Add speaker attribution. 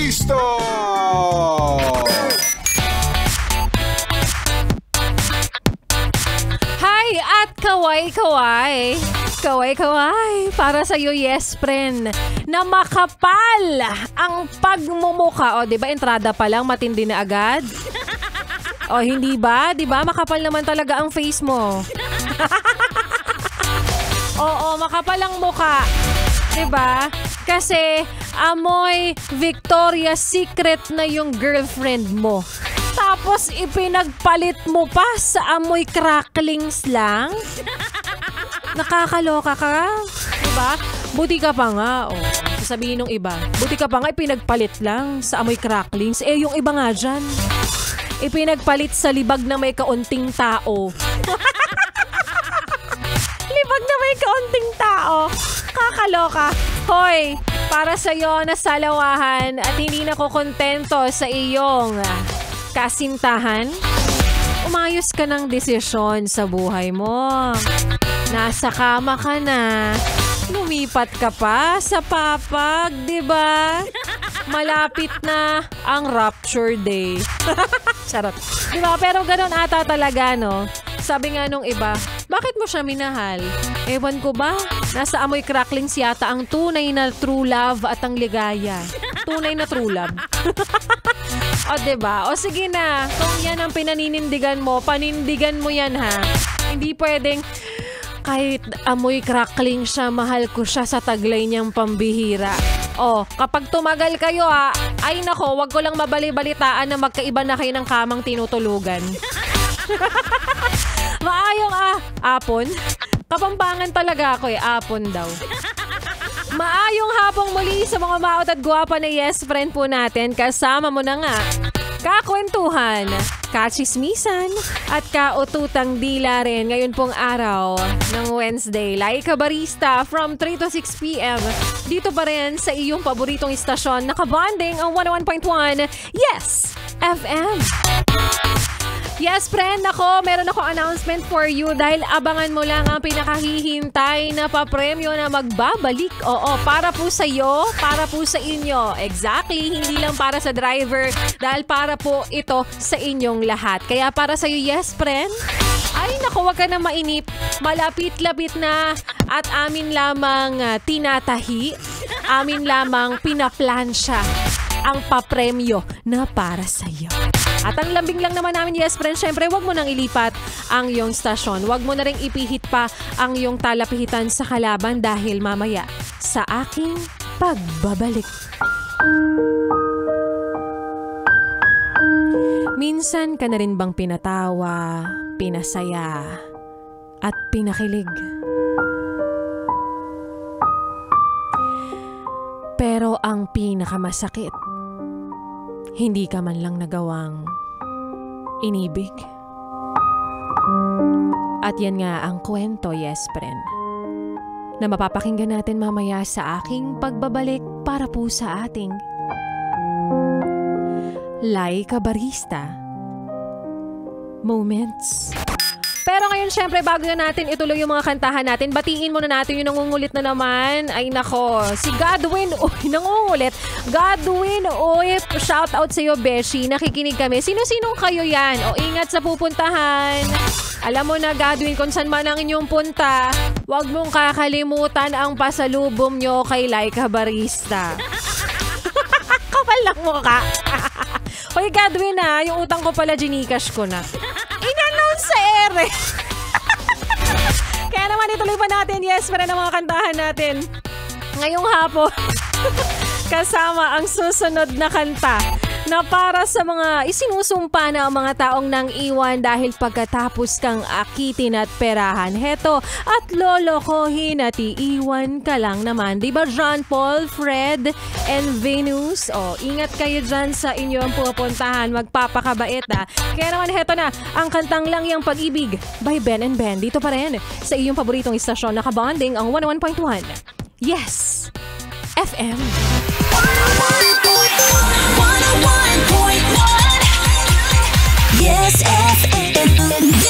Speaker 1: Barista!
Speaker 2: Hi at kaway-kaway. Kaway-kaway. Para sa'yo, yes, friend. Na makapal ang pagmumuka. O, diba, entrada pa lang, matindi na agad? O, hindi ba? Diba, makapal naman talaga ang face mo. Oo, makapal ang muka. Diba? Kasi, amoy Victoria's Secret na yung girlfriend mo. Tapos, ipinagpalit mo pa sa amoy cracklings lang? Nakakaloka ka? Diba? Buti ka pa nga. O, sasabihin ng iba. Buti ka pa nga, ipinagpalit lang sa amoy cracklings. Eh, yung iba nga dyan. Ipinagpalit sa libag na may kaunting tao. Libag na may kaunting tao. Kakaloka. Hoy, para sa'yo na salawahan at hindi na kontento sa iyong kasintahan, umayos ka ng desisyon sa buhay mo. Nasa kama ka na. Lumipat ka pa sa papag, diba? Malapit na ang rapture day. Charot. Diba? Pero ganun ata talaga, no? Sabi nga nung iba, bakit mo siya minahal? Ewan ko ba? Nasa amoy cracklings yata ang tunay na true love at ang ligaya. Tunay na true love. O diba? O sige na, kung yan ang pinaninindigan mo, panindigan mo yan ha. Hindi pwedeng kahit amoy crackling siya, mahal ko siya sa taglay niyang pambihira. O, kapag tumagal kayo ha, ay nako, wag ko lang mabali-balitaan na magkaiba na kayo ng kamang tinutulugan. Maayong apon. Kapampangan talaga ako apon daw. Maayong hapong muli sa mga maot at guwapa na yes friend po natin. Kasama mo na nga kakwentuhan, kachismisan, at kaututang dila rin ngayon pong araw ng Wednesday. Laika Barista from 3 to 6 p.m. Dito pa rin sa iyong paboritong istasyon. Nakabanding ang 101.1 Yes FM. Yes, friend, meron ako announcement for you dahil abangan mo lang ang pinakahihintay na papremyo na magbabalik. Oo, para po sa iyo, para po sa inyo. Exactly, hindi lang para sa driver dahil para po ito sa inyong lahat. Kaya para sa iyo, yes, friend. Ay, naku, wag ka na mainip. Malapit-lapit na at amin lamang tinatahi. Amin lamang pinaplansya ang papremyo na para sa iyo. At ang lambing lang naman namin, yes friend, syempre wag mo nang ilipat ang iyong stasyon. Wag mo na ring ipihit pa ang iyong talapihitan sa kalaban dahil mamaya sa aking pagbabalik. Minsan ka na rin bang pinatawa, pinasaya, at pinakilig? Pero ang pinakamasakit, hindi ka man lang nagawang inibig. At yan nga ang kwento, yes friend, na mapapakinggan natin mamaya sa aking pagbabalik para po sa ating Laika Barista Moments. Pero ngayon, syempre, bago na natin ituloy yung mga kantahan natin, batiin muna natin yung nangungulit na naman. Ay nako, si Godwin, nangungulit. Godwin, shout out sa iyo, Beshi. Nakikinig kami. Sino-sinong kayo yan? O, ingat sa pupuntahan. Alam mo na, Godwin, kung saan man ang inyong punta, huwag mong kakalimutan ang pasalubong nyo kay Laika Barista. Kapal lang mo ka. Hoy, Godwin yung utang ko pala, ginikash ko na. In-announce sa ere. Kaya naman ituloy pa natin, yes, para ng mga kantahan natin ngayong hapon. Kasama ang susunod na kanta na para sa mga isinusumpa na ang mga taong nang iwan dahil pagkatapos kang akitin at perahan. Heto, at lolokohin at iiwan ka lang naman. Diba John Paul, Fred, and Venus? O, ingat kayo dyan sa inyong pupuntahan. Magpapakabait Kaya naman heto na, ang kantang Lang Yang Pag-ibig by Ben and Ben. Dito pa rin sa iyong paboritong istasyon. Nakabonding ang 101.1 Yes FM.
Speaker 3: 101.1 Yes FM.